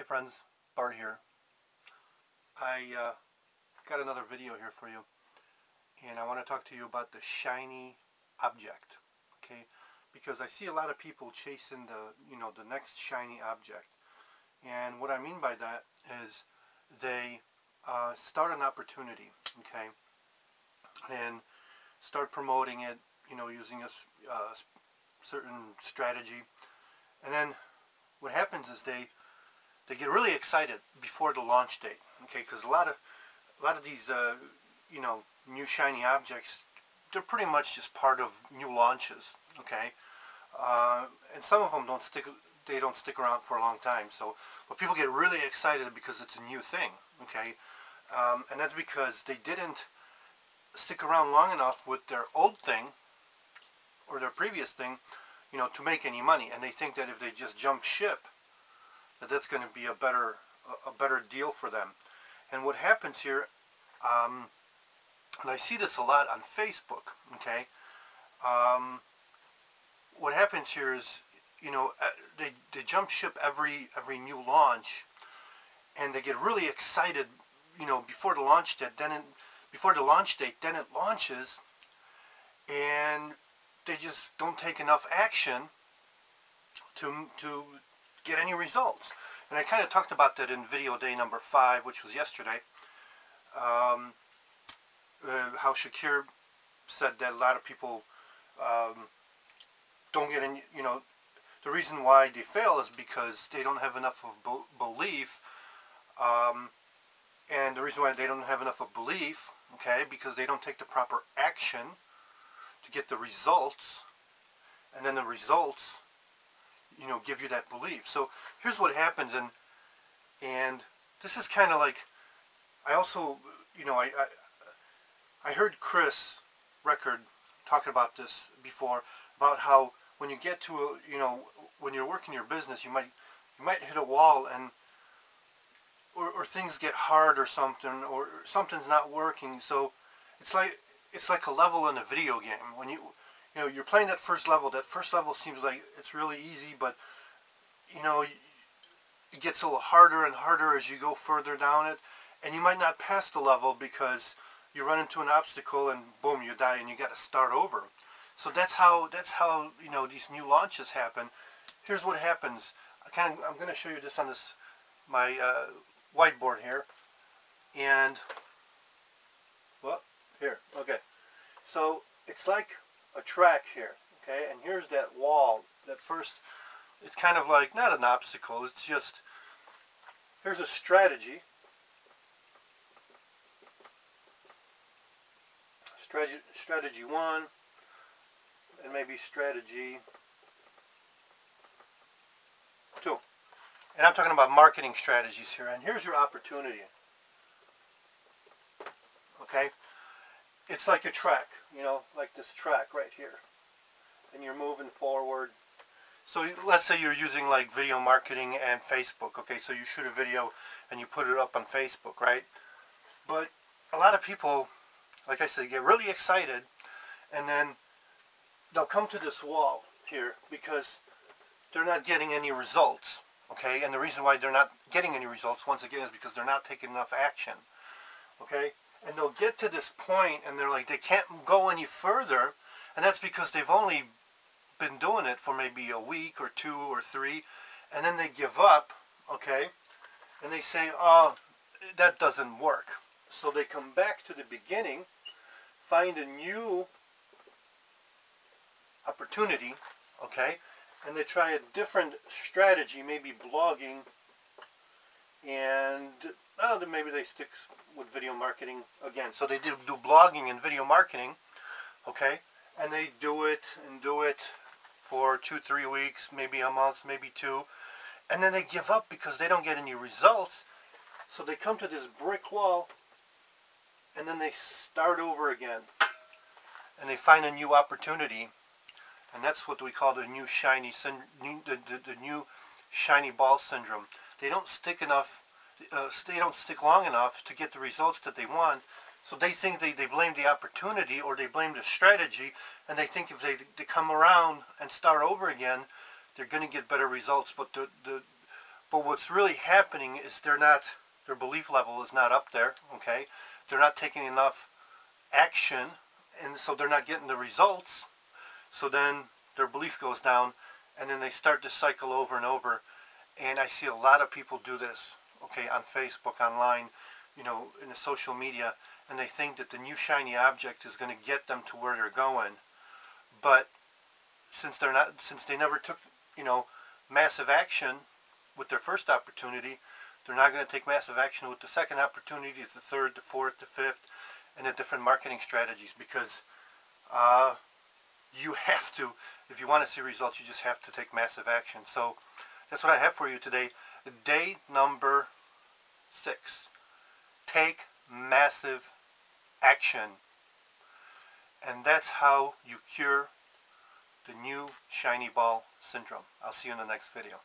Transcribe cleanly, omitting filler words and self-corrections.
friends, Bart here. I got another video here for you, and I want to talk to you about the shiny object, okay? Because I see a lot of people chasing the next shiny object, and what I mean by that is they start an opportunity, okay, and start promoting it, using a certain strategy, and then what happens is they get really excited before the launch date, okay? Because a lot of these new shiny objects, they're pretty much just part of new launches, okay? And some of them don't stick around for a long time. So, but people get really excited because it's a new thing, okay? And that's because they didn't stick around long enough with their old thing or their previous thing, to make any money. And they think that if they just jump ship, that's going to be a better deal for them. And what happens here, and I see this a lot on Facebook, okay, what happens here is, they jump ship every new launch, and they get really excited, before the launch date. Then it launches, and they just don't take enough action to get any results. And I kind of talked about that in video day number 5, which was yesterday. How Shakir said that a lot of people don't get any, the reason why they fail is because they don't have enough of belief. And the reason why they don't have enough of belief, okay, because they don't take the proper action to get the results, and then the results give you that belief. So here's what happens, and this is kind of like, I also, I heard Chris Record talking about this before, about how when you get to when you're working your business, you might hit a wall, and or things get hard or something's not working. So it's like a level in a video game. When you're playing that first level seems like it's really easy, but it gets a little harder and harder as you go further down it, and you might not pass the level because you run into an obstacle and boom, you die, and you got to start over. So that's how these new launches happen. Here's what happens. I'm going to show you this on my whiteboard here, and well, here, okay. So it's like a track here, okay, and here's that wall. That first, it's kind of like not an obstacle. It's just, here's a strategy. Strategy 1, and maybe strategy 2. And I'm talking about marketing strategies here. And here's your opportunity. Okay? It's like a track, like this track right here. And you're moving forward. So let's say you're using like video marketing and Facebook. Okay, so you shoot a video and you put it up on Facebook, right? But a lot of people, like I said, get really excited, and then they'll come to this wall here because they're not getting any results. Okay, and the reason why they're not getting any results, once again, is because they're not taking enough action. Okay, and they'll get to this point and they're like, they can't go any further, and that's because they've only been doing it for maybe a week or 2 or 3, and then they give up, okay, and they say, oh, that doesn't work. So they come back to the beginning, find a new opportunity, okay, and they try a different strategy, maybe blogging, and then maybe they stick with video marketing again. So they do blogging and video marketing, okay, and they do it for 2-3 weeks, maybe a month, maybe 2, and then they give up because they don't get any results. So they come to this brick wall, and then they start over again, and they find a new opportunity. And that's what we call the new shiny new shiny ball syndrome. They don't stick long enough to get the results that they want. So they think they blame the opportunity, or they blame the strategy, and they think if they come around and start over again, they're going to get better results. But But what's really happening is their belief level is not up there, okay? They're not taking enough action, and so they're not getting the results. So then their belief goes down, and then they start to cycle over and over. And I see a lot of people do this, okay, on Facebook, online, in the social media, and they think that the new shiny object is going to get them to where they're going. But since they never took, massive action with their first opportunity, they're not going to take massive action with the second opportunity, the third, the fourth, the fifth, and the different marketing strategies, because you have to, if you want to see results, you just have to take massive action. So that's what I have for you today. Day number 6. Take massive action. And that's how you cure the new shiny ball syndrome. I'll see you in the next video.